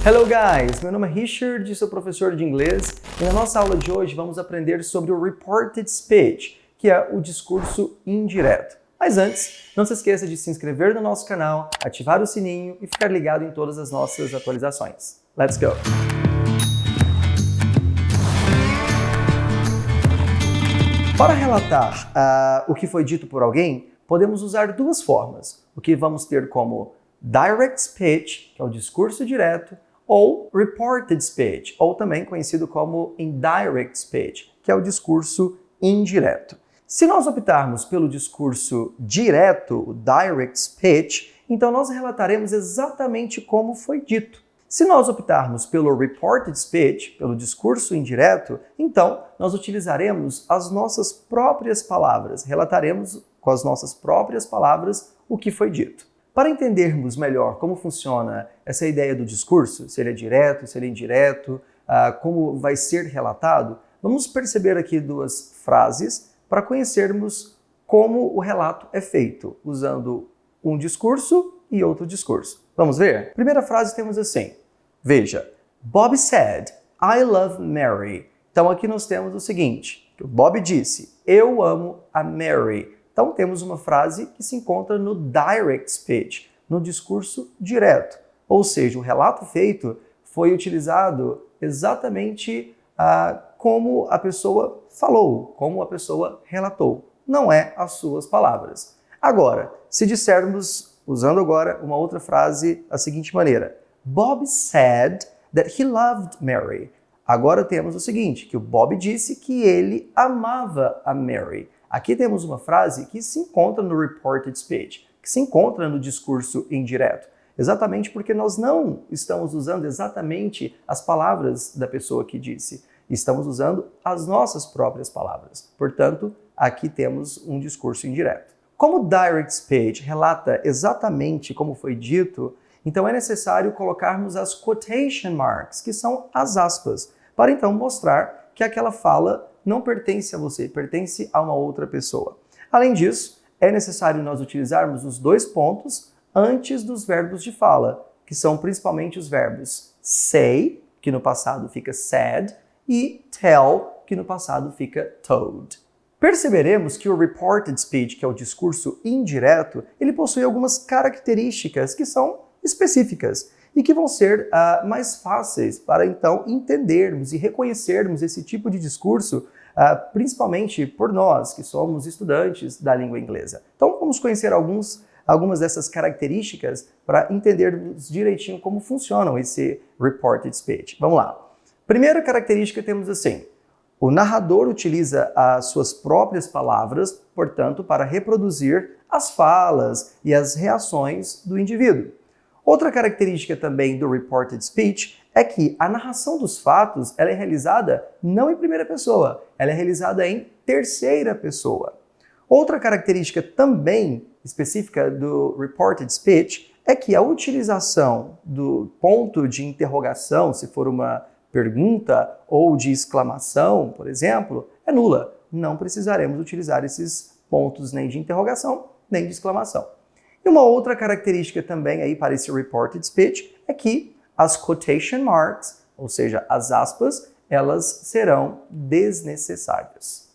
Hello guys, meu nome é Richard, sou professor de inglês e na nossa aula de hoje vamos aprender sobre o reported speech, que é o discurso indireto. Mas antes, não se esqueça de se inscrever no nosso canal, ativar o sininho e ficar ligado em todas as nossas atualizações. Let's go! Para relatar o que foi dito por alguém, podemos usar duas formas. O que vamos ter como direct speech, que é o discurso direto, ou reported speech, ou também conhecido como indirect speech, que é o discurso indireto. Se nós optarmos pelo discurso direto, o direct speech, então nós relataremos exatamente como foi dito. Se nós optarmos pelo reported speech, pelo discurso indireto, então nós utilizaremos as nossas próprias palavras, relataremos com as nossas próprias palavras o que foi dito. Para entendermos melhor como funciona essa ideia do discurso, se ele é direto, se ele é indireto, como vai ser relatado, vamos perceber aqui duas frases para conhecermos como o relato é feito, usando um discurso e outro discurso. Vamos ver? Primeira frase temos assim, veja, Bob said, I love Mary. Então aqui nós temos o seguinte, que o Bob disse, eu amo a Mary. Então temos uma frase que se encontra no direct speech, no discurso direto. Ou seja, o relato feito foi utilizado exatamente como a pessoa falou, como a pessoa relatou. Não é as suas palavras. Agora, se dissermos, usando agora uma outra frase da seguinte maneira, Bob said that he loved Mary. Agora temos o seguinte, que o Bob disse que ele amava a Mary. Aqui temos uma frase que se encontra no reported speech, que se encontra no discurso indireto, exatamente porque nós não estamos usando exatamente as palavras da pessoa que disse, estamos usando as nossas próprias palavras. Portanto, aqui temos um discurso indireto. Como o direct speech relata exatamente como foi dito, então é necessário colocarmos as quotation marks, que são as aspas, para então mostrar que aquela fala não pertence a você, pertence a uma outra pessoa. Além disso, é necessário nós utilizarmos os dois pontos antes dos verbos de fala, que são principalmente os verbos say, que no passado fica said, e tell, que no passado fica told. Perceberemos que o reported speech, que é o discurso indireto, ele possui algumas características que são específicas e que vão ser mais fáceis para então entendermos e reconhecermos esse tipo de discurso, principalmente por nós que somos estudantes da língua inglesa. Então vamos conhecer algumas dessas características para entendermos direitinho como funcionam esse reported speech. Vamos lá. Primeira característica temos assim, o narrador utiliza as suas próprias palavras, portanto, para reproduzir as falas e as reações do indivíduo. Outra característica também do reported speech é que a narração dos fatos ela é realizada não em primeira pessoa, ela é realizada em terceira pessoa. Outra característica também específica do reported speech é que a utilização do ponto de interrogação, se for uma pergunta ou de exclamação, por exemplo, é nula. Não precisaremos utilizar esses pontos nem de interrogação, nem de exclamação. E uma outra característica também aí para esse reported speech é que as quotation marks, ou seja, as aspas, elas serão desnecessárias.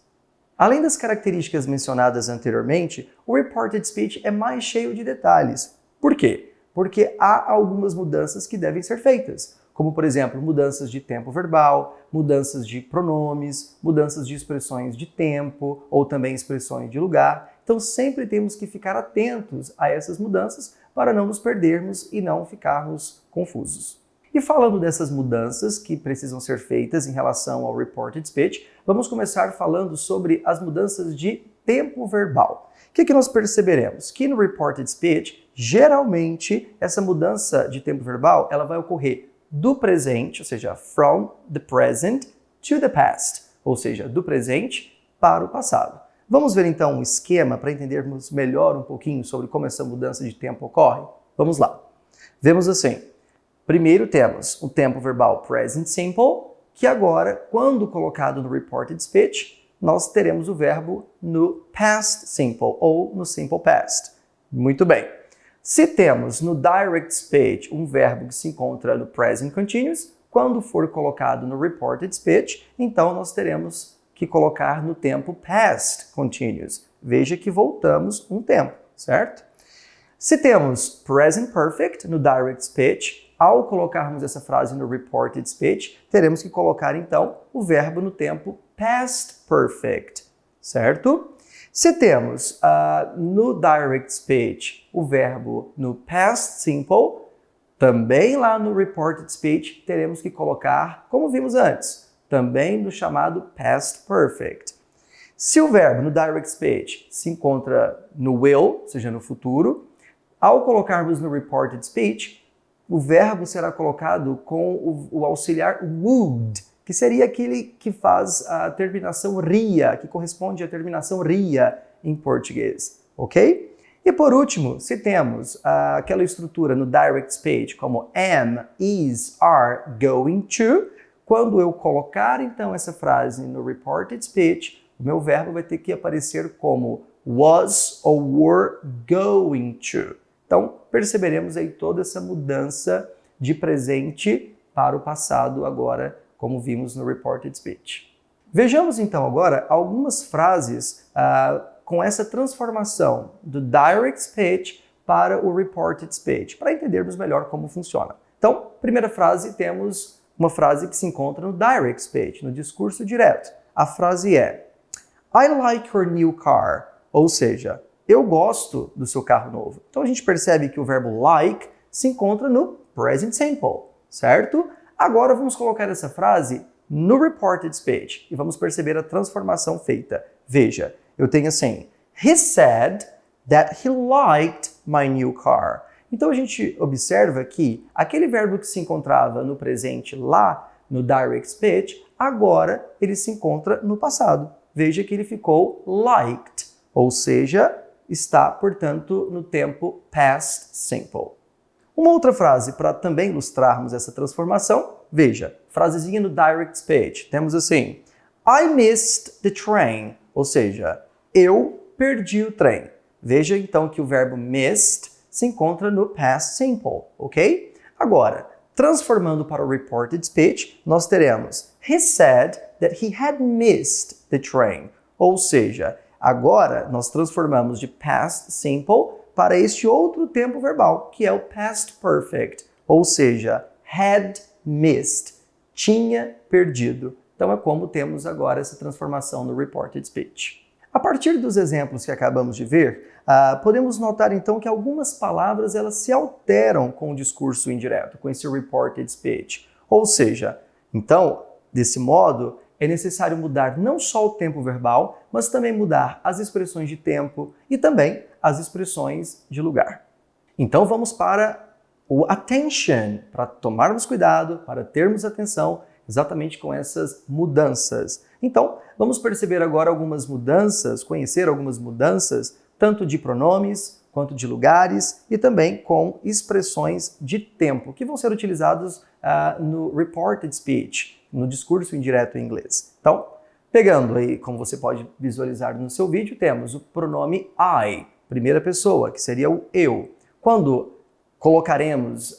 Além das características mencionadas anteriormente, o reported speech é mais cheio de detalhes. Por quê? Porque há algumas mudanças que devem ser feitas, como, por exemplo, mudanças de tempo verbal, mudanças de pronomes, mudanças de expressões de tempo ou também expressões de lugar. Então, sempre temos que ficar atentos a essas mudanças para não nos perdermos e não ficarmos confusos. E falando dessas mudanças que precisam ser feitas em relação ao reported speech, vamos começar falando sobre as mudanças de tempo verbal. O que nós perceberemos? Que no reported speech, geralmente, essa mudança de tempo verbal ela vai ocorrer do presente, ou seja, from the present to the past, ou seja, do presente para o passado. Vamos ver então um esquema para entendermos melhor um pouquinho sobre como essa mudança de tempo ocorre? Vamos lá. Vemos assim. Primeiro temos o tempo verbal present simple, que agora, quando colocado no reported speech, nós teremos o verbo no past simple ou no simple past. Muito bem. Se temos no direct speech um verbo que se encontra no present continuous, quando for colocado no reported speech, então nós teremos que colocar no tempo past continuous. Veja que voltamos um tempo, certo? Se temos present perfect no direct speech, ao colocarmos essa frase no reported speech, teremos que colocar então o verbo no tempo past perfect, certo? Se temos no direct speech o verbo no past simple, também lá no reported speech teremos que colocar, como vimos antes, também no chamado past perfect. Se o verbo no direct speech se encontra no will, ou seja, no futuro, ao colocarmos no reported speech, o verbo será colocado com o auxiliar would, que seria aquele que faz a terminação ria, que corresponde à terminação ria em português, ok? E por último, se temos aquela estrutura no direct speech como am, is, are, going to, quando eu colocar então essa frase no reported speech, o meu verbo vai ter que aparecer como was ou were going to. Então, perceberemos aí toda essa mudança de presente para o passado agora, como vimos no reported speech. Vejamos então agora algumas frases com essa transformação do direct speech para o reported speech, para entendermos melhor como funciona. Então, primeira frase, temos uma frase que se encontra no direct speech, no discurso direto. A frase é I like your new car, ou seja, eu gosto do seu carro novo. Então a gente percebe que o verbo like se encontra no present simple, certo? Agora vamos colocar essa frase no reported speech e vamos perceber a transformação feita. Veja, eu tenho assim, he said that he liked my new car. Então a gente observa que aquele verbo que se encontrava no presente lá no direct speech, agora ele se encontra no passado. Veja que ele ficou liked, ou seja, está, portanto, no tempo past simple. Uma outra frase para também ilustrarmos essa transformação, veja, frasezinha no direct speech, temos assim, I missed the train, ou seja, eu perdi o trem. Veja então que o verbo missed se encontra no past simple, ok? Agora, transformando para o reported speech, nós teremos he said that he had missed the train, ou seja, agora nós transformamos de past simple para este outro tempo verbal, que é o past perfect, ou seja, had missed, tinha perdido. Então é como temos agora essa transformação no reported speech. A partir dos exemplos que acabamos de ver, podemos notar então que algumas palavras elas se alteram com o discurso indireto, com esse reported speech. Ou seja, então, desse modo, é necessário mudar não só o tempo verbal, mas também mudar as expressões de tempo e também as expressões de lugar. Então vamos para o attention, para tomarmos cuidado, para termos atenção exatamente com essas mudanças. Então, vamos perceber agora algumas mudanças, conhecer algumas mudanças, tanto de pronomes quanto de lugares e também com expressões de tempo, que vão ser utilizados no reported speech, no discurso indireto em inglês. Então, pegando aí, como você pode visualizar no seu vídeo, temos o pronome I, primeira pessoa, que seria o eu. Quando colocaremos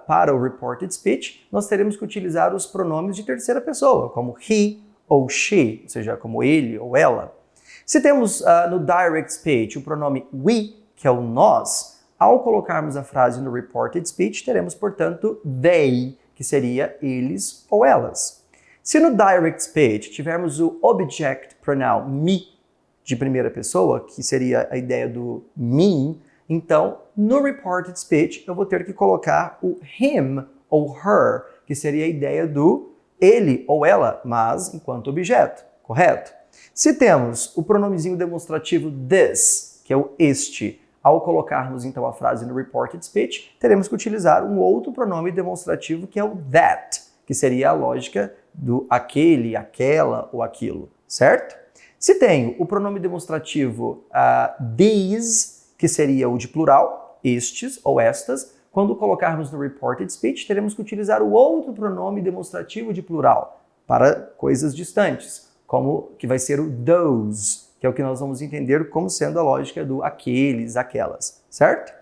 para o reported speech, nós teremos que utilizar os pronomes de terceira pessoa, como he ou she, ou seja, como ele ou ela. Se temos no direct speech o pronome we, que é o nós, ao colocarmos a frase no reported speech, teremos, portanto, they, que seria eles ou elas. Se no direct speech tivermos o object pronoun me, de primeira pessoa, que seria a ideia do me, então, no reported speech, eu vou ter que colocar o him ou her, que seria a ideia do ele ou ela, mas enquanto objeto, correto? Se temos o pronomezinho demonstrativo this, que é o este, ao colocarmos então a frase no reported speech, teremos que utilizar um outro pronome demonstrativo que é o that, que seria a lógica do aquele, aquela ou aquilo, certo? Se tenho o pronome demonstrativo these, que seria o de plural, estes ou estas, quando colocarmos no reported speech, teremos que utilizar o outro pronome demonstrativo de plural para coisas distantes, como que vai ser o those, que é o que nós vamos entender como sendo a lógica do aqueles, aquelas, certo?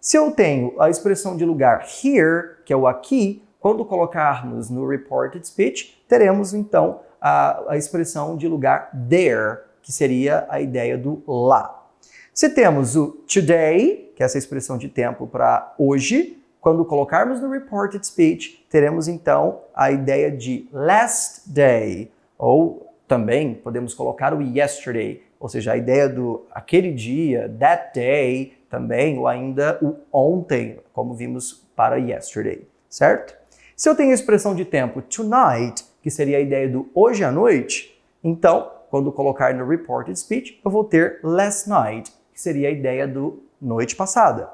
Se eu tenho a expressão de lugar here, que é o aqui, quando colocarmos no reported speech, teremos então a expressão de lugar there, que seria a ideia do lá. Se temos o today, que é essa expressão de tempo para hoje, quando colocarmos no reported speech, teremos então a ideia de last day, ou também podemos colocar o yesterday, ou seja, a ideia do aquele dia, that day, também, ou ainda o ontem, como vimos para yesterday, certo? Se eu tenho a expressão de tempo tonight, que seria a ideia do hoje à noite, então, quando colocar no reported speech, eu vou ter last night, que seria a ideia do noite passada.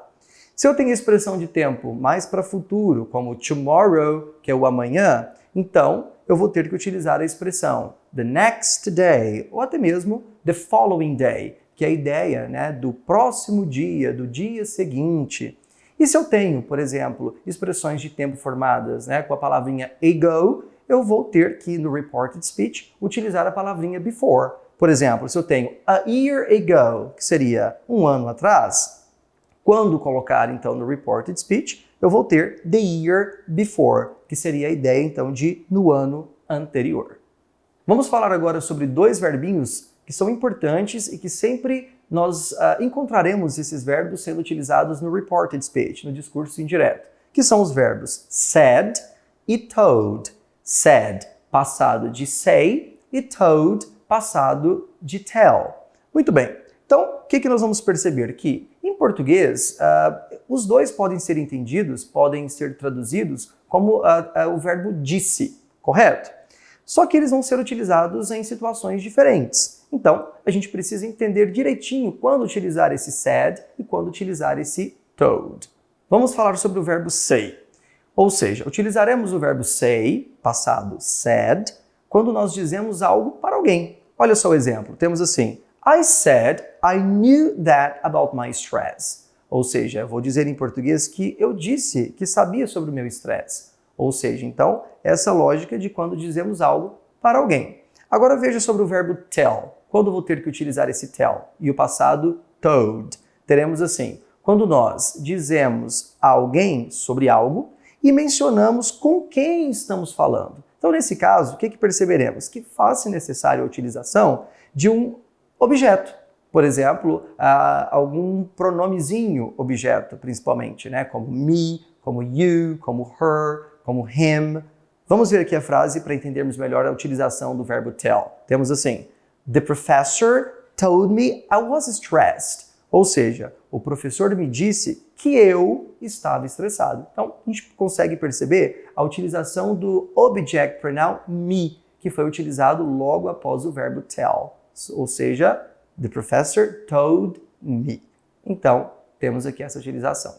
Se eu tenho a expressão de tempo mais para futuro, como tomorrow, que é o amanhã, então eu vou ter que utilizar a expressão the next day, ou até mesmo the following day, que é a ideia, né, do próximo dia, do dia seguinte. E se eu tenho, por exemplo, expressões de tempo formadas, né, com a palavrinha ago, eu vou ter que, no reported speech, utilizar a palavrinha before. Por exemplo, se eu tenho a year ago, que seria um ano atrás, quando colocar, então, no reported speech, eu vou ter the year before, que seria a ideia, então, de no ano anterior. Vamos falar agora sobre dois verbinhos que são importantes e que sempre nós encontraremos esses verbos sendo utilizados no reported speech, no discurso indireto, que são os verbos said e told. Said, passado de say, e told, passado de tell. Muito bem. Então, o que nós vamos perceber? Que, em português, os dois podem ser entendidos, podem ser traduzidos como o verbo disse, correto? Só que eles vão ser utilizados em situações diferentes. Então, a gente precisa entender direitinho quando utilizar esse said e quando utilizar esse told. Vamos falar sobre o verbo say. Ou seja, utilizaremos o verbo say, passado said, quando nós dizemos algo para alguém. Olha só o exemplo. Temos assim, I said I knew that about my stress. Ou seja, eu vou dizer em português que eu disse que sabia sobre o meu estresse. Ou seja, então, essa lógica de quando dizemos algo para alguém. Agora veja sobre o verbo tell. Quando vou ter que utilizar esse tell? E o passado, told. Teremos assim, quando nós dizemos a alguém sobre algo e mencionamos com quem estamos falando. Então, nesse caso, o que perceberemos? Que faz-se necessária a utilização de um objeto. Por exemplo, algum pronomezinho objeto, principalmente, né? Como me, como you, como her, como him. Vamos ver aqui a frase para entendermos melhor a utilização do verbo tell. Temos assim, the professor told me I was stressed. Ou seja, o professor me disse que eu estava estressado. Então, a gente consegue perceber a utilização do object pronoun me, que foi utilizado logo após o verbo tell. Ou seja, the professor told me. Então, temos aqui essa utilização.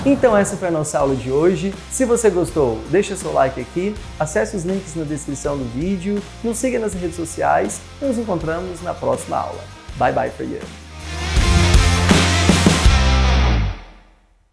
Então essa foi a nossa aula de hoje. Se você gostou, deixa seu like aqui, acesse os links na descrição do vídeo, nos siga nas redes sociais e nos encontramos na próxima aula. Bye bye for you!